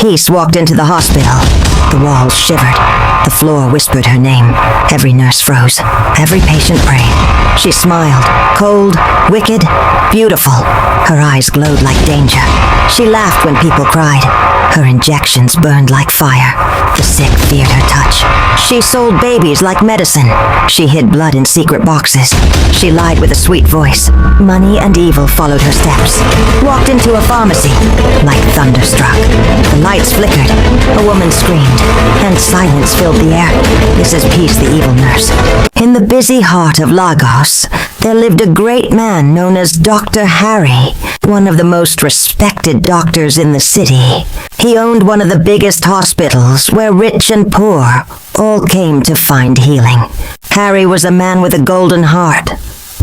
Peace walked into the hospital. The walls shivered. The floor whispered her name. Every nurse froze. Every patient prayed. She smiled. Cold, wicked, beautiful. Her eyes glowed like danger. She laughed when people cried. Her injections burned like fire. The sick feared her touch. She sold babies like medicine. She hid blood in secret boxes. She lied with a sweet voice. Money and evil followed her steps. Walked into a pharmacy, like thunderstruck. The lights flickered. A woman screamed, and silence filled the air. This is Peace, the evil nurse. In the busy heart of Lagos, there lived a great man known as Dr. Harry, one of the most respected doctors in the city. He owned one of the biggest hospitals where rich and poor all came to find healing. Harry was a man with a golden heart,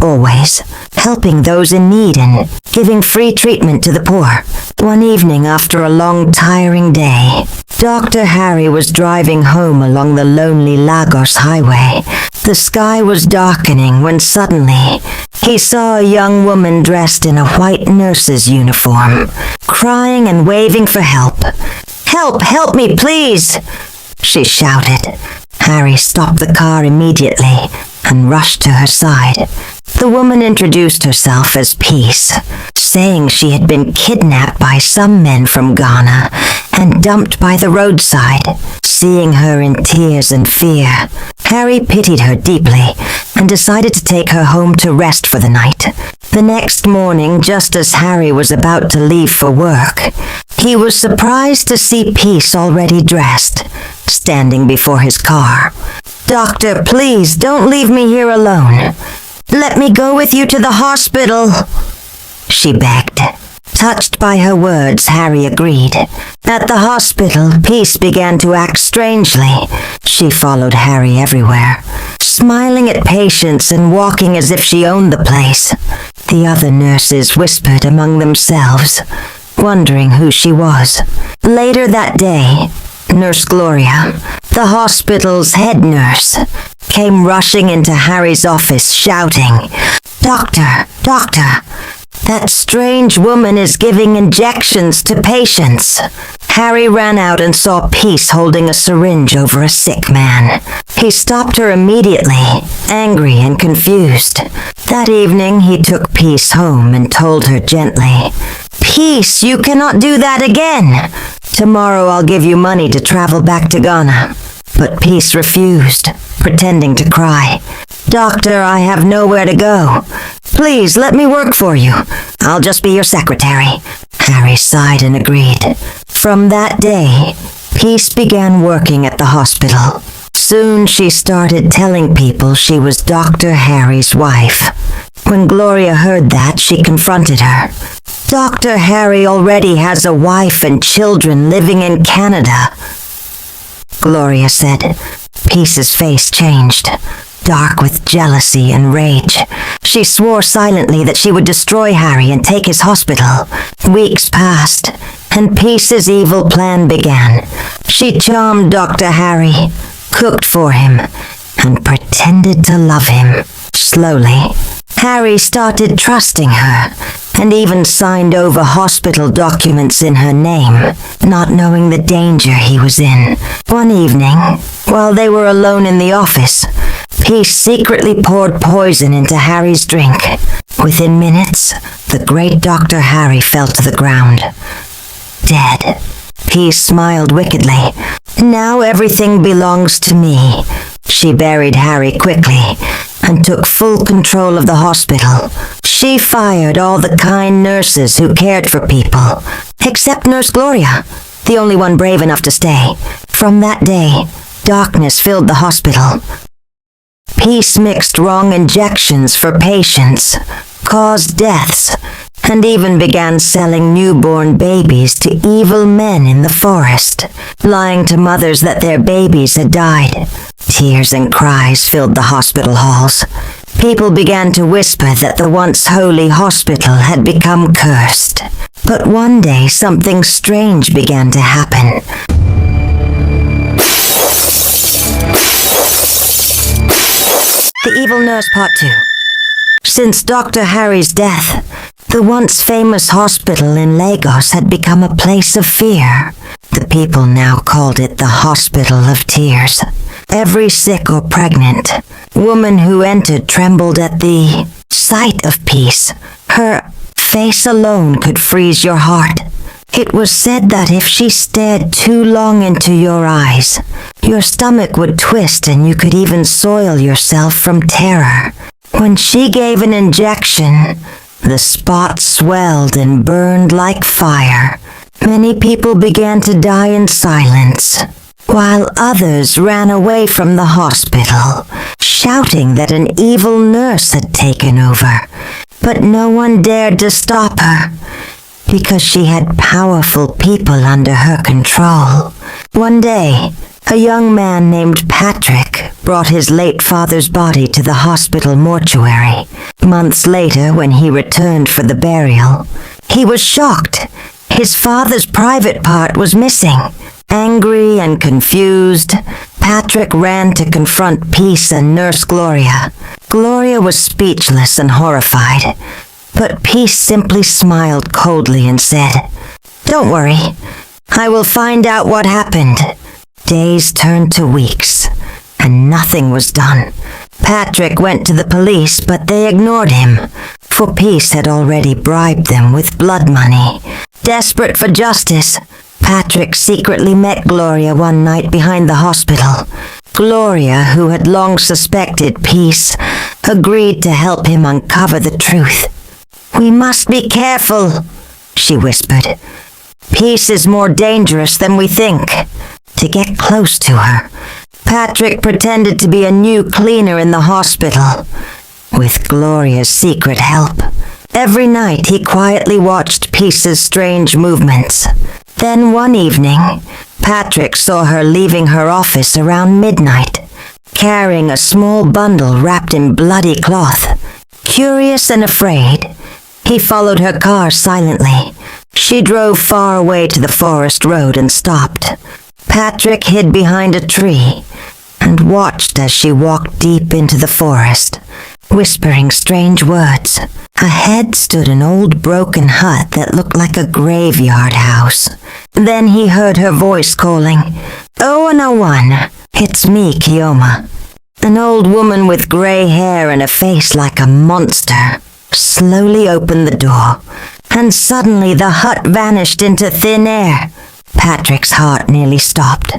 always helping those in need and giving free treatment to the poor. One evening after a long, tiring day, Dr. Harry was driving home along the lonely Lagos highway. The sky was darkening when suddenly he saw a young woman dressed in a white nurse's uniform, crying and waving for help. "Help! Help me, please!" she shouted. Harry stopped the car immediately and rushed to her side. The woman introduced herself as Peace, saying she had been kidnapped by some men from Ghana and dumped by the roadside. Seeing her in tears and fear, Harry pitied her deeply and decided to take her home to rest for the night. The next morning, just as Harry was about to leave for work, he was surprised to see Peace already dressed, standing before his car. "Doctor, please don't leave me here alone. Let me go with you to the hospital," she begged. Touched by her words, Harry agreed. At the hospital, Peace began to act strangely. She followed Harry everywhere, smiling at patients and walking as if she owned the place. The other nurses whispered among themselves, wondering who she was. Later that day, Nurse Gloria, the hospital's head nurse, came rushing into Harry's office shouting, "Doctor, doctor, that strange woman is giving injections to patients." Harry ran out and saw Peace holding a syringe over a sick man. He stopped her immediately, angry and confused. That evening, he took Peace home and told her gently, "Peace, you cannot do that again. Tomorrow I'll give you money to travel back to Ghana." But Peace refused, pretending to cry. "Doctor, I have nowhere to go. Please let me work for you. I'll just be your secretary." Harry sighed and agreed. From that day, Peace began working at the hospital. Soon she started telling people she was Dr. Harry's wife. When Gloria heard that, she confronted her. "Dr. Harry already has a wife and children living in Canada," Gloria said. Peace's face changed, dark with jealousy and rage. She swore silently that she would destroy Harry and take his hospital. Weeks passed, and Peace's evil plan began. She charmed Dr. Harry, cooked for him, and pretended to love him. Slowly, Harry started trusting her, and even signed over hospital documents in her name, not knowing the danger he was in. One evening, while they were alone in the office, Peace secretly poured poison into Harry's drink. Within minutes, the great Dr. Harry fell to the ground, dead. Peace smiled wickedly. "Now everything belongs to me." She buried Harry quickly and took full control of the hospital. She fired all the kind nurses who cared for people, except Nurse Gloria, the only one brave enough to stay. From that day, darkness filled the hospital. Peace mixed wrong injections for patients, caused deaths, and even began selling newborn babies to evil men in the forest, lying to mothers that their babies had died. Tears and cries filled the hospital halls. People began to whisper that the once holy hospital had become cursed. But one day something strange began to happen. The Evil Nurse Part 2. Since Dr. Harry's death, the once famous hospital in Lagos had become a place of fear. The people now called it the Hospital of Tears. Every sick or pregnant woman who entered trembled at the sight of Peace. Her face alone could freeze your heart. It was said that if she stared too long into your eyes, your stomach would twist and you could even soil yourself from terror. When she gave an injection, the spot swelled and burned like fire. Many people began to die in silence, while others ran away from the hospital, shouting that an evil nurse had taken over. But no one dared to stop her, because she had powerful people under her control. One day, a young man named Patrick brought his late father's body to the hospital mortuary. Months later, when he returned for the burial, he was shocked. His father's private part was missing. Angry and confused, Patrick ran to confront Peace and Nurse Gloria. Gloria was speechless and horrified, but Peace simply smiled coldly and said, "Don't worry, I will find out what happened." Days turned to weeks, and nothing was done. Patrick went to the police, but they ignored him, for Peace had already bribed them with blood money. Desperate for justice, Patrick secretly met Gloria one night behind the hospital. Gloria, who had long suspected Peace, agreed to help him uncover the truth. "We must be careful," she whispered. "Peace is more dangerous than we think." To get close to her, Patrick pretended to be a new cleaner in the hospital. With Gloria's secret help, every night he quietly watched Peace's strange movements. Then one evening, Patrick saw her leaving her office around midnight, carrying a small bundle wrapped in bloody cloth. Curious and afraid, he followed her car silently. She drove far away to the forest road and stopped. Patrick hid behind a tree and watched as she walked deep into the forest, whispering strange words. Ahead stood an old broken hut that looked like a graveyard house. Then he heard her voice calling, "001, it's me, Kioma." An old woman with gray hair and a face like a monster slowly opened the door, and suddenly the hut vanished into thin air. Patrick's heart nearly stopped.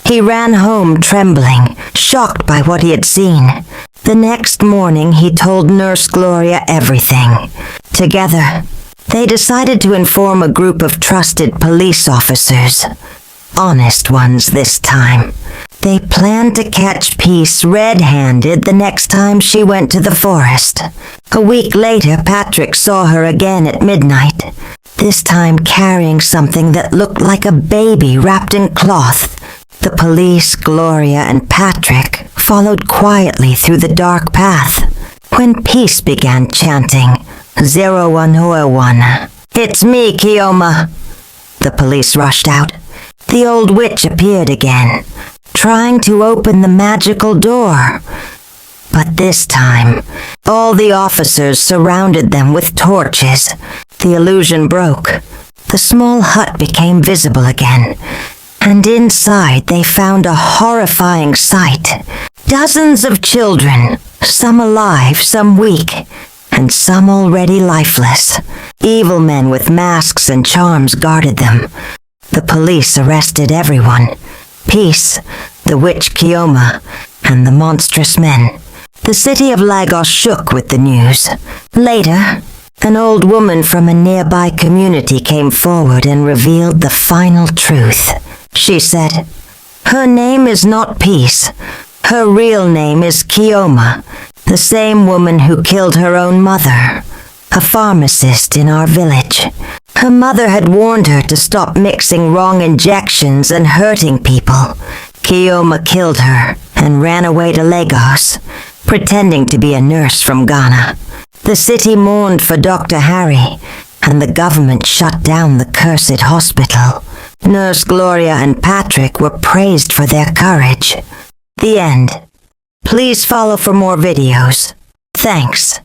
He ran home trembling, shocked by what he had seen. The next morning he told Nurse Gloria everything. Together, they decided to inform a group of trusted police officers. Honest ones this time. They planned to catch Peace red-handed the next time she went to the forest. A week later, Patrick saw her again at midnight, this time carrying something that looked like a baby wrapped in cloth. The police, Gloria, and Patrick followed quietly through the dark path. When Peace began chanting, 01001, "It's me, Kioma," the police rushed out. The old witch appeared again, trying to open the magical door. But this time, all the officers surrounded them with torches. The illusion broke. The small hut became visible again, and inside they found a horrifying sight. Dozens of children, some alive, some weak, and some already lifeless. Evil men with masks and charms guarded them. The police arrested everyone. Peace, the witch Kioma, and the monstrous men. The city of Lagos shook with the news. Later, an old woman from a nearby community came forward and revealed the final truth. She said, "Her name is not Peace. Her real name is Kioma, the same woman who killed her own mother, a pharmacist in our village. Her mother had warned her to stop mixing wrong injections and hurting people. Kioma killed her and ran away to Lagos, pretending to be a nurse from Ghana. The city mourned for Dr. Harry, and the government shut down the cursed hospital. Nurse Gloria and Patrick were praised for their courage." The end. Please follow for more videos. Thanks.